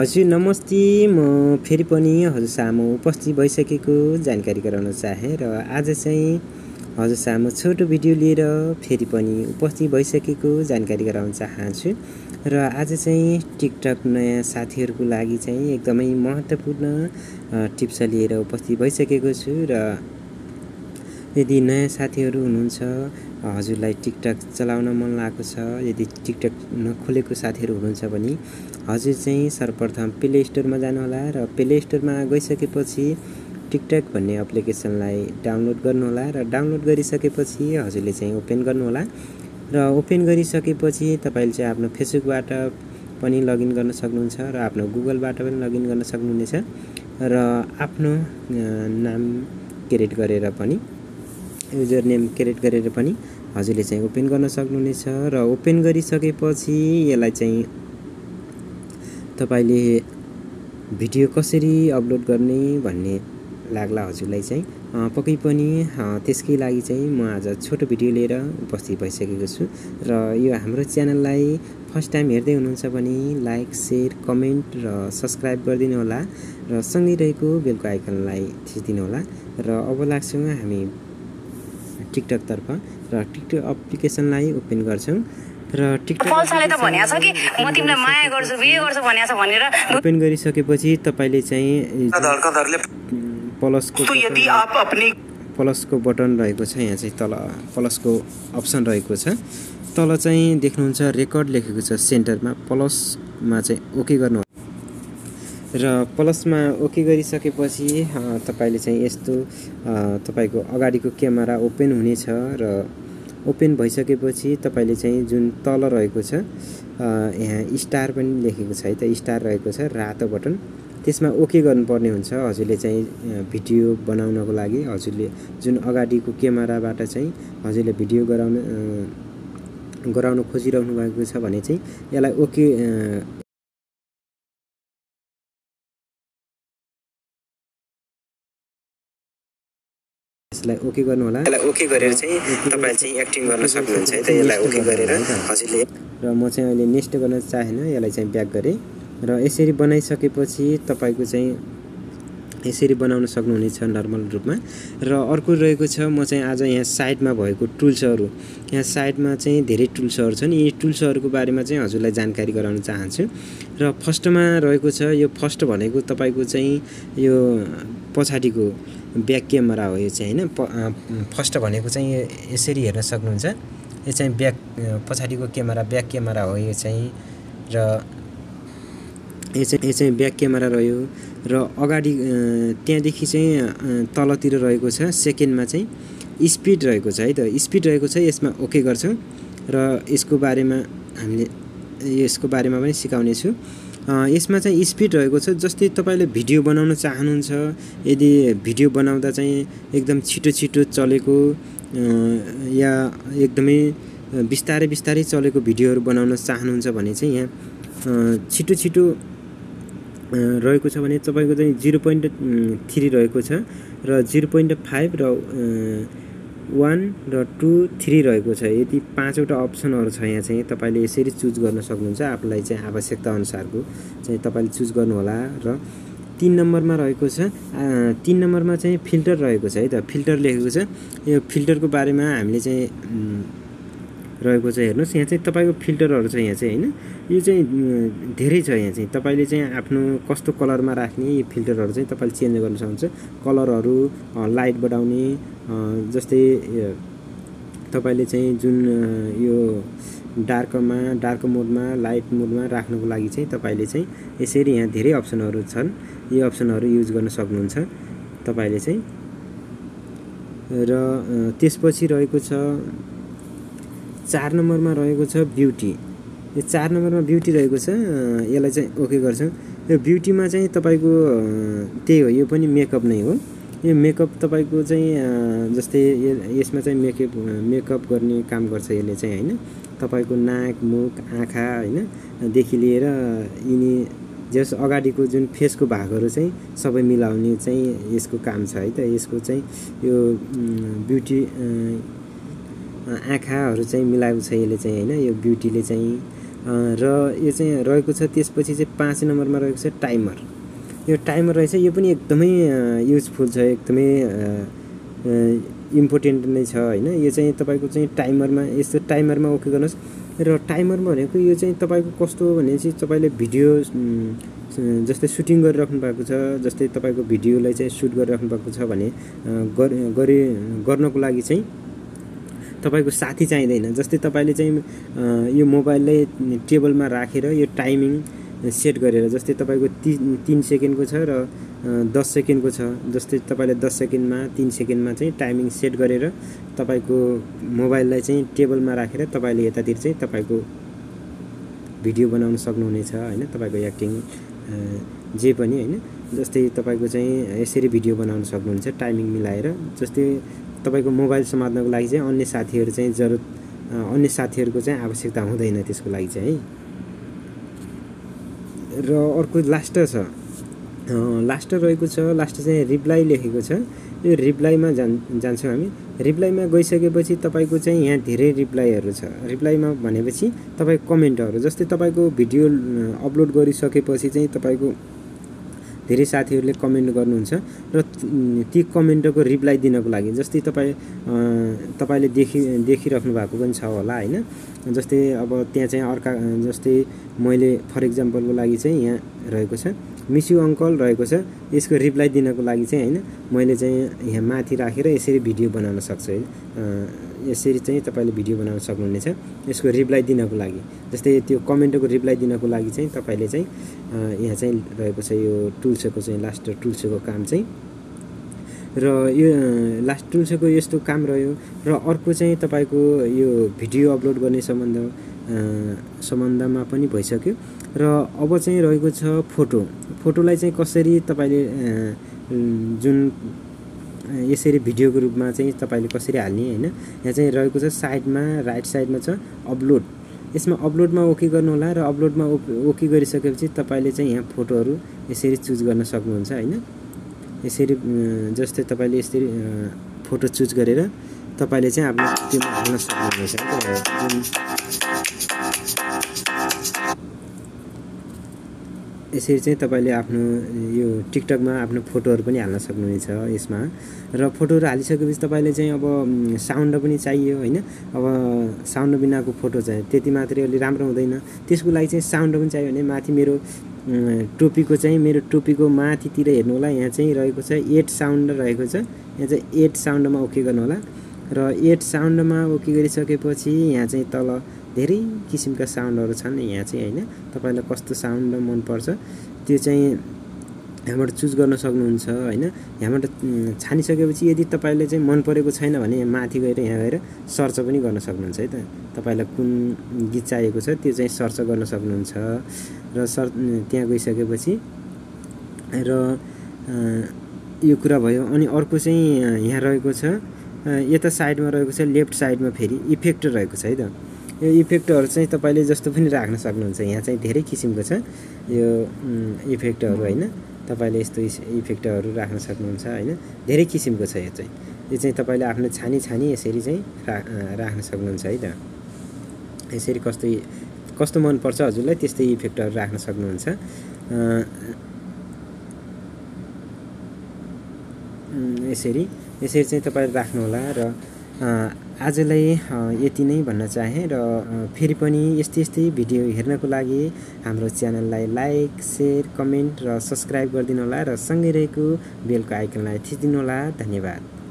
हजुर नमस्ते, म फेरि पनि हजुर सामु उपस्थित भइसकेको जानकारी गराउन चाहे र आज चाहिँ हजुर सामु छोटो भिडियो लिएर फेरि पनि उपस्थित भइसकेको जानकारी गराउन चाहन्छु र आज चाहिँ टिकटक नयाँ साथीहरुको लागि चाहिँ एकदमै महत्त्वपूर्ण टिप्स लिएर उपस्थित भइसकेको छु र यदि नयाँ साथीहरु हुनुहुन्छ हजुरलाई टिकटक चलाउन मन लागेको छ यदि टिकटक नखोलेको साथीहरु हुनुहुन्छ भने हजुर चाहिँ सर्वप्रथम प्ले स्टोरमा जानु होला र प्ले स्टोरमा गइसकेपछि टिकटक भन्ने एप्लिकेसनलाई डाउनलोड गर्नु होला र डाउनलोड गरिसकेपछि हजुरले चाहिँ ओपन गर्नु होला र ओपन गरिसकेपछि तपाईले चाहिँ आफ्नो फेसबुकबाट पनि लगइन गर्न सक्नुहुन्छ र आफ्नो गुगलबाट पनि लगइन गर्न सक्नुहुनेछ र आफ्नो नाम क्रिएट गरेर पनि युजर नेम क्रिएट गरेर पनि हजुरले चाहिँ ओपन गर्न सक्नुहुनेछ र ओपन गरिसकेपछि यसलाई चाहिँ तपाईले भिडियो कसरी अपलोड गर्ने भन्ने लाग्ला हजुरलाई चाहिँ पक्कै पनि त्यसकै लागि चाहिँ म आज छोटो भिडियो लिएर उपस्थित भइसकेको छु र यो हाम्रो च्यानललाई फर्स्ट टाइम हेर्दै हुनुहुन्छ भने लाइक शेयर कमेन्ट र सब्स्क्राइब गरिदिनु होला र सँगै रहेको बेलको आइकनलाई थिचिदिनु होला र अब लाग्छौं हामी टिकटक तर्फ र टिकटक एप्लिकेसनलाई ओपन गर्छौं र टिकटक पल्साले त भनिया छ कि म तिमीलाई माया गर्छु बिहे गर्छु भनिया छ भनेर ओपन गरिसकेपछि तपाईले चाहिँ प्लसको बटन रहेको छ यहाँ चाहिँ तल प्लसको अप्सन रहेको छ तल चाहिँ देख्नुहुन्छ रेकर्ड लेखेको छ सेन्टरमा प्लसमा चाहिँ ओके गर्नु र प्लसमा ओके गरिसकेपछि तपाईले चाहिँ यस्तो तपाईको अगाडिको क्यामेरा ओपन हुनेछ र ओपन भइसकेपछि तपाईले चाहिँ जुन तल रहेको छ यहाँ स्टार पनि लेखेको छ है त स्टार रहेको छ रातो बटन त्यसमा ओके गर्नुपर्ने हुन्छ हजुरले चाहिँ भिडियो बनाउनको लागि हजुरले जुन अगाडिको क्यामेराबाट चाहिँ हजुरले भिडियो गराउन खोजिरहनु भएको छ भने चाहिँ यसलाई ओके यसलाई ओके गर्नु होला यसलाई ओके गरेर चाहिँ तपाईले चाहिँ एक्टिङ गर्न सक्नुहुन्छ है त यसलाई ओके गरेर हजुरले र म चाहिँ अहिले नेक्स्ट गर्न चाहेन यसलाई चाहिँ ब्याक गरे र यसरी बनाइसकेपछि तपाईको चाहिँ यसरी बनाउन सक्नुहुनेछ नर्मल रुपमा र अर्को रहेको छ म चाहिँ आज यहाँ साइडमा भएको टुल्सहरु यहाँ साइडमा चाहिँ धेरै टुल्सहरु छन् यी टुल्सहरुको बारेमा चाहिँ हजुरलाई जानकारी गराउन चाहन्छु र फर्स्टमा रहेको छ यो फर्स्ट भनेको तपाईको चाहिँ यो पछाडीको ब्याक क्यामेरा हो यो चाहिँ हैन फर्स्ट भनेको चाहिँ यसरी हेर्न सक्नुहुन्छ यो चाहिँ ब्याक पछाडीको क्यामेरा ब्याक क्यामेरा हो यो चाहिँ र यो चाहिँ ब्याक क्यामेरा रह्यो र अगाडि त्यहाँदेखि चाहिँ तलतिर रहेको छ सेकेन्डमा चाहिँ स्पिड रहेको छ है त स्पिड रहेको छ यसमा ओके गर्छौं र यसको बारेमा पनि सिकाउने छु यसमा चाहिँ स्पिड रहेको छ जस्तै तपाईले भिडियो बनाउन चाहनुहुन्छ यदि भिडियो बनाउँदा चाहिँ एकदम छिटो चलेको या एकदमै बिस्तारै चलेको भिडियोहरु बनाउन चाहनुहुन्छ भने चाहिँ यहाँ छिटो रहेको छ भने तपाईको चाहिँ 0.3 रहेको छ र 0.5 र 1 र 2 3 रहेको छ यति पाँचवटा अप्सनहरु छ यहाँ चाहिँ तपाईले यसरी चुज गर्न सक्नुहुन्छ आफुलाई चाहिँ आवश्यकता अनुसारको चाहिँ तपाईले चुज गर्नु होला र 3 नम्बरमा रहेको छ 3 नम्बरमा चाहिँ फिल्टर रहेको छ है त फिल्टर लेखेको छ यो फिल्टरको बारेमा हामीले चाहिँ रहेको छ हेर्नुस् यहाँ चाहिँ तपाईको फिल्टरहरु छ यहाँ चाहिँ हैन यो चाहिँ धेरै छ यहाँ चाहिँ तपाईले चाहिँ आफ्नो कस्तो कलरमा राख्ने यो फिल्टरहरु चाहिँ तपाईले चेन्ज गर्न सक्नुहुन्छ कलरहरु लाइट बढाउने जस्तै तपाईले चाहिँ जुन यो डार्क मोडमा लाइट मोडमा राख्नको लागि चाहिँ तपाईले चाहिँ यसरी यहाँ धेरै अप्सनहरु छन् यो अप्सनहरु युज गर्न सक्नुहुन्छ तपाईले चाहिँ र त्यसपछि रहेको छ 4 नम्बरमा रहेको छ ब्युटी यो 4 नम्बरमा ब्युटी रहेको छ यसलाई चाहिँ ओके गर्छौं यो ब्युटीमा चाहिँ तपाईको त्यही हो यो पनि मेकअप नै हो यो मेकअप तपाईको चाहिँ जस्तै यसमा चाहिँ मेकअप गर्ने काम गर्छ यसले चाहिँ हैन तपाईको नाक मुख आँखा हैन देखि लिएर यिनी जस अगाडिको जुन फेसको भागहरु चाहिँ सबै मिलाउने चाहिँ यसको काम छ है त यसको चाहिँ यो ब्युटी आँखाहरु चाहिँ मिलाएको छ यसले चाहिँ हैन यो ब्युटीले चाहिँ र यो चाहिँ रहेको छ। त्यसपछि चाहिँ 5 नम्बरमा रहेको छ टाइमर। यो टाइमर रहेछ, यो पनि एकदमै युजफुल छ, एकदमै इम्पोर्टेन्ट नै छ हैन। यो चाहिँ तपाईको चाहिँ टाइमरमा, यस्तो टाइमरमा ओके गर्नुहोस्। र टाइमरमा भनेको यो चाहिँ तपाईको कस्तो हो भनेपछि तपाईले भिडियो जस्तै सुटिङ गरिराख्नु भएको छ, जस्तै तपाईको भिडियोलाई चाहिँ सुट गरिराख्नु भएको छ भने गर्नको लागि चाहिँ तपाईको साथी चाहिँदैन। जस्तै तपाईले चाहिँ यो मोबाइललाई टेबलमा राखेर यो टाइमिङ सेट गरेर, जस्तै तपाईको 3 सेकेन्डको छ र 10 सेकेन्डको छ, जस्तै तपाईले 10 सेकेन्डमा 3 सेकेन्डमा चाहिँ टाइमिङ सेट गरेर तपाईको मोबाइललाई चाहिँ टेबलमा राखेर तपाईले यतातिर चाहिँ तपाईको भिडियो बनाउन सक्नुहुनेछ हैन। तपाईको एक्टिङ जे पनि हैन, जस्तै तपाईको चाहिँ यसरी भिडियो बनाउन सक्नुहुन्छ टाइमिङ मिलाएर। जस्तै तपाईको मोबाइल समात्नको लागि चाहिँ अन्य साथीहरु चाहिँ अन्य साथीहरुको चाहिँ आवश्यकता हुँदैन त्यसको लागि चाहिँ है। र अर्को लास्ट छ, लास्ट रहेको छ, लास्ट चाहिँ रिप्लाई लेखेको छ। यो रिप्लाईमा जान्छौँ हामी। रिप्लाईमा गइसकेपछि तपाईको चाहिँ यहाँ धेरै रिप्लाईहरु छ। रिप्लाईमा भनेपछि तपाईको कमेन्टहरु, जस्तै तपाईको भिडियो अपलोड गरिसकेपछि चाहिँ तपाईको धेरै साथीहरुले कमेन्ट गर्नुहुन्छ र ती कमेन्टको रिप्लाई दिनको लागि, जस्तै तपाईले देखिराख्नु भएको पनि छ होला हैन। जस्तै अब त्यहाँ चाहिँ अर्का, जस्तै मैले फर एक्जाम्पलको लागि चाहिँ यहाँ रहेको छ मिस यु अंकल रहेको छ। यसको रिप्लाई दिनको लागि चाहिँ हैन मैले चाहिँ यहाँ माथि राखेर यसरी भिडियो बनाउन सक्छु है। यसरी चाहिँ तपाईले भिडियो बनाउन सक्नुहुनेछ यसको रिप्लाई दिनको लागि। जस्तै त्यो कमेन्टको रिप्लाई दिनको लागि चाहिँ तपाईले चाहिँ यहाँ चाहिँ रहेको छ यो टुल्सको चाहिँ लास्ट टुल्सको काम चाहिँ। र यो लास्ट टुल्सको यस्तो काम रह्यो। र अर्को चाहिँ तपाईको यो भिडियो अपलोड गर्ने सम्बन्धमा पनि भइसक्यो। र अब चाहिँ रहेको छ फोटोलाई चाहिँ कसरी तपाईले जुन यसरी भिडियोको रूपमा चाहिँ तपाईले कसरी हाल्ने हैन। यहाँ चाहिँ रहेको छ साइडमा, राइट साइडमा छ अपलोड। यसमा अपलोडमा ओके गर्नु होला र अपलोडमा ओके गरिसकेपछि तपाईले चाहिँ यहाँ फोटोहरु यसरी चुज गर्न सक्नुहुन्छ हैन। यसरी जस्तै तपाईले यसरी फोटो चुज गरेर तपाईले चाहिँ आफ्नो टिममा हाल्न सक्नुहुन्छ। यसरी चाहिँ तपाईले आफ्नो यो टिकटकमा आफ्नो फोटोहरु पनि हाल्न सक्नुहुनेछ यसमा। र फोटोहरु हालिसकेपछि तपाईले चाहिँ अब साउन्ड पनि चाहियो हैन। अब साउन्ड बिनाको फोटो चाहिँ त्यति मात्रै अलि राम्रो हुँदैन, त्यसको लागि चाहिँ साउन्ड पनि चाहियो भने माथि मेरो टोपीको माथितिर हेर्नु होला। यहाँ चाहिँ रहेको छ 8 साउन्ड रहेको छ। यहाँ चाहिँ 8 साउन्डमा ओके गर्नु होला। र 8 साउन्डमा ओके गरिसकेपछि यहाँ चाहिँ तल धेरै किसिमका साउन्डहरु छन् यहाँ चाहिँ हैन। तपाईलाई कस्तो साउन्ड मन पर्छ त्यो चाहिँ यहाँबाट चुज गर्न सक्नुहुन्छ हैन। यहाँबाट छानिसकेपछि यदि तपाईले चाहिँ मन परेको छैन भने यहाँ माथि गएर यहाँ गएर सर्च पनि गर्न सक्नुहुन्छ है त। तपाईलाई कुन गीत चाहिएको छ त्यो चाहिँ सर्च गर्न सक्नुहुन्छ। र त्यहाँ गइसकेपछि र यो कुरा भयो। अनि अर्को चाहिँ यहाँ रहेको छ यता साइडमा रहेको छ, लेफ्ट साइडमा फेरि इफेक्ट रहेको छ है त। यो इफेक्टहरु चाहिँ तपाईले जस्तो पनि राख्न सक्नुहुन्छ। यहाँ चाहिँ धेरै किसिमको छ यो इफेक्टहरु हैन। तपाईले यस्तो इफेक्टहरु राख्न सक्नुहुन्छ हैन। धेरै किसिमको छ यो चाहिँ तपाईले आफ्नो छानी यसरी चाहिँ राख्न सक्नुहुन्छ है त। यसरी कस्तो मन पर्छ हजुरलाई त्यस्तै इफेक्टहरु राख्न सक्नुहुन्छ। यसरी चाहिँ तपाईले राख्नु होला। र आजलाई यति नै भन्न चाहे। र फेरि पनि यस्तै भिडियो हेर्नको लागि हाम्रो च्यानललाई लाइक, शेयर, कमेन्ट र सब्स्क्राइब गरिदिनु होला। र सँगै रहेको बेलको आइकनलाई थिचिदिनु होला। धन्यवाद।